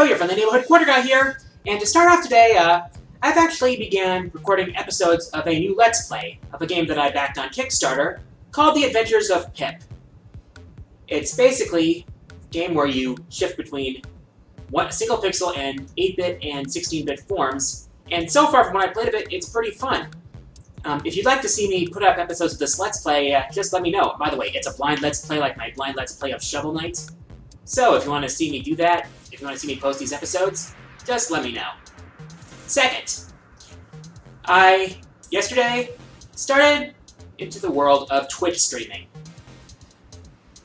Yo, your friendly neighborhood quarter guy here, and to start off today, I've actually began recording episodes of a new Let's Play of a game that I backed on Kickstarter called The Adventures of Pip. It's basically a game where you shift between single pixel and 8-bit and 16-bit forms, and so far from what I played of it, it's pretty fun. If you'd like to see me put up episodes of this Let's Play, just let me know. By the way, it's a blind Let's Play like my blind Let's Play of Shovel Knight. So if you want to see me do that, if you want to see me post these episodes, just let me know. Second, I, yesterday, started into the world of Twitch streaming.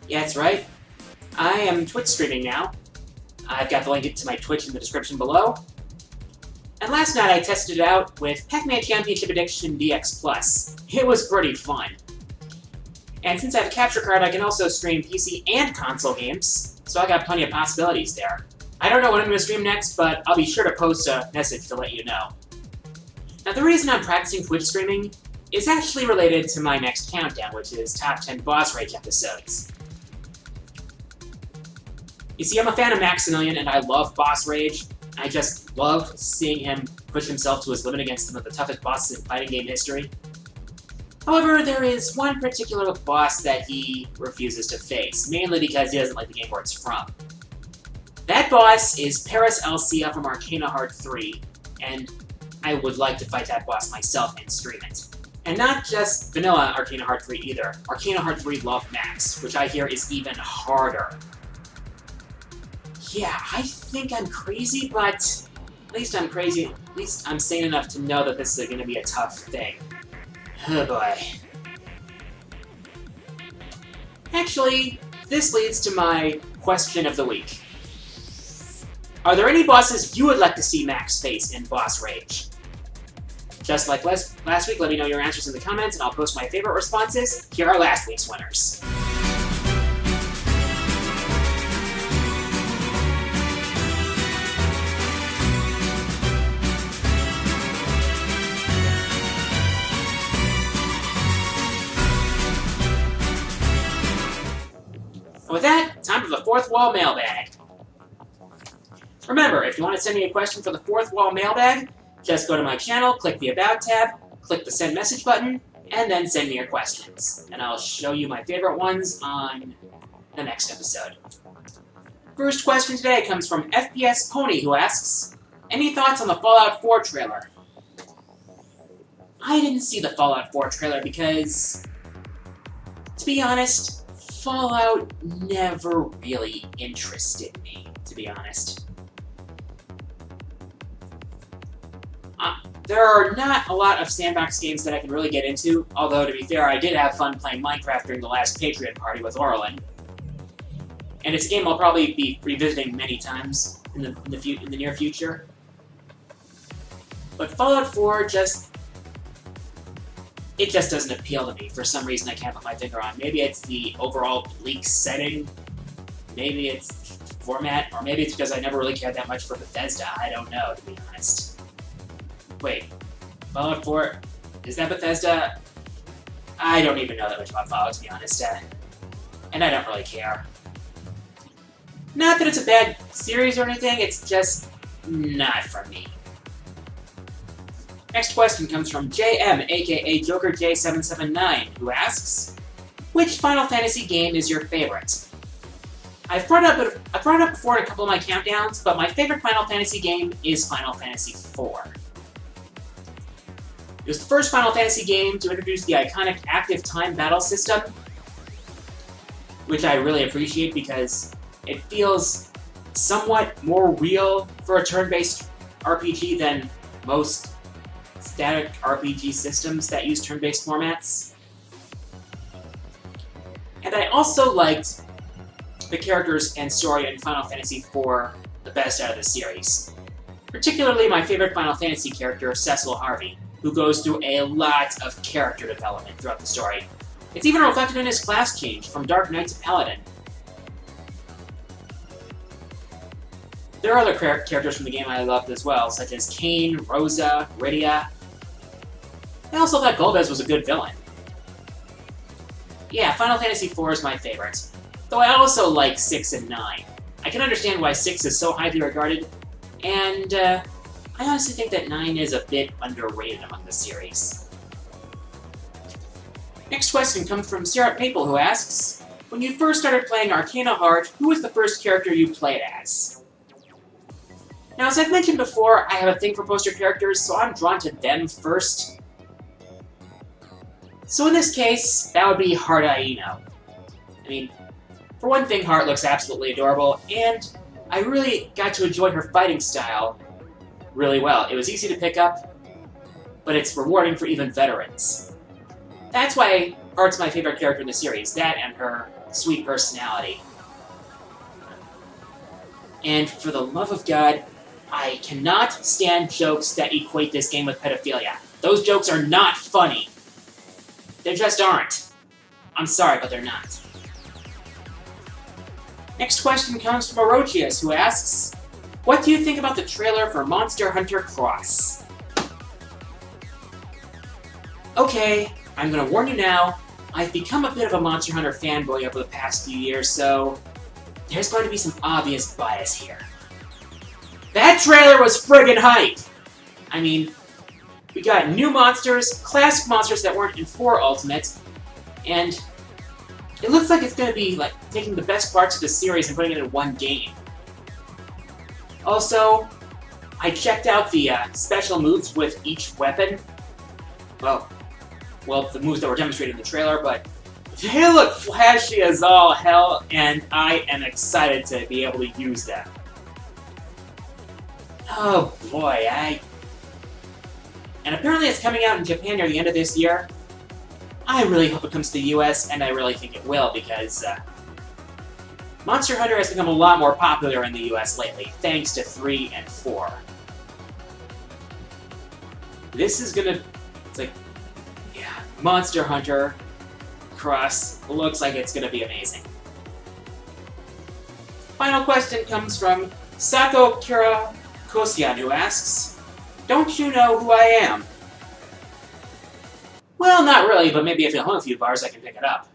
Yeah, that's right. I am Twitch streaming now. I've got the link to my Twitch in the description below. And last night I tested it out with Pac-Man Championship Edition DX+. It was pretty fun. And since I have a capture card, I can also stream PC and console games, so I got plenty of possibilities there. I don't know what I'm going to stream next, but I'll be sure to post a message to let you know. Now, the reason I'm practicing Twitch streaming is actually related to my next countdown, which is Top 10 Boss Rage episodes. You see, I'm a fan of Maximilian, and I love Boss Rage. I just love seeing him push himself to his limit against some of the toughest bosses in fighting game history. However, there is one particular boss that he refuses to face, mainly because he doesn't like the game where it's from. That boss is Paris Alcia from Arcana Heart 3, and I would like to fight that boss myself and stream it. And not just vanilla Arcana Heart 3 either. Arcana Heart 3 Love Max, which I hear is even harder. Yeah, I think I'm crazy, but at least I'm crazy. At least I'm sane enough to know that this is going to be a tough thing. Oh boy. Actually, this leads to my question of the week. Are there any bosses you would like to see Max face in Boss Rage? Just like last week, let me know your answers in the comments and I'll post my favorite responses. Here are last week's winners. With that, time for the Fourth Wall Mailbag. Remember, if you want to send me a question for the Fourth Wall Mailbag, just go to my channel, click the About tab, click the Send Message button, and then send me your questions. And I'll show you my favorite ones on the next episode. First question today comes from FPS Pony, who asks, any thoughts on the Fallout 4 trailer? I didn't see the Fallout 4 trailer because, to be honest, Fallout never really interested me, to be honest. There are not a lot of sandbox games that I can really get into, although, to be fair, I did have fun playing Minecraft during the last Patreon party with Orlin. And it's a game I'll probably be revisiting many times in the near future. But Fallout 4 it just doesn't appeal to me for some reason I can't put my finger on. Maybe it's the overall bleak setting, maybe it's format, or maybe it's because I never really cared that much for Bethesda. I don't know, to be honest. Wait, Fallout 4, is that Bethesda? I don't even know that much about Fallout, to be honest, and I don't really care. Not that it's a bad series or anything, it's just not for me. Next question comes from JM, aka JokerJ779, who asks, which Final Fantasy game is your favorite? I've brought it up before in a couple of my countdowns, but my favorite Final Fantasy game is Final Fantasy IV. It was the first Final Fantasy game to introduce the iconic active time battle system, which I really appreciate because it feels somewhat more real for a turn-based RPG than most static RPG systems that use turn-based formats. And I also liked the characters and story in Final Fantasy IV the best out of the series. Particularly my favorite Final Fantasy character, Cecil Harvey, who goes through a lot of character development throughout the story. It's even reflected in his class change from Dark Knight to Paladin. There are other characters from the game I loved as well, such as Kain, Rosa, Rydia. I also thought Golbez was a good villain. Yeah, Final Fantasy IV is my favorite, though I also like 6 and 9. I can understand why 6 is so highly regarded, and I honestly think that 9 is a bit underrated among the series. Next question comes from Sarah Maple, who asks, when you first started playing Arcana Heart, who was the first character you played as? Now, as I've mentioned before, I have a thing for poster characters, so I'm drawn to them first. So in this case, that would be Heart Aino. I mean, for one thing, Heart looks absolutely adorable, and I really got to enjoy her fighting style really well. It was easy to pick up, but it's rewarding for even veterans. That's why Heart's my favorite character in the series, that and her sweet personality. And for the love of God, I cannot stand jokes that equate this game with pedophilia. Those jokes are not funny. They just aren't. I'm sorry, but they're not. Next question comes from Orochius, who asks, what do you think about the trailer for Monster Hunter Cross? Okay, I'm gonna warn you now, I've become a bit of a Monster Hunter fanboy over the past few years, so there's going to be some obvious bias here. That trailer was friggin' hype! I mean, we got new monsters, classic monsters that weren't in 4 Ultimate, and it looks like it's going to be like taking the best parts of the series and putting it in one game. Also, I checked out the special moves with each weapon. Well, the moves that were demonstrated in the trailer, but they look flashy as all hell, and I am excited to be able to use them. Oh boy, And apparently it's coming out in Japan near the end of this year. I really hope it comes to the US, and I really think it will, because Monster Hunter has become a lot more popular in the US lately, thanks to 3 and 4. This is gonna... It's like... Yeah, Monster Hunter Cross looks like it's gonna be amazing. Final question comes from Sako Kirakosian, who asks, don't you know who I am? Well, not really, but maybe if you'll hum a few bars, I can pick it up.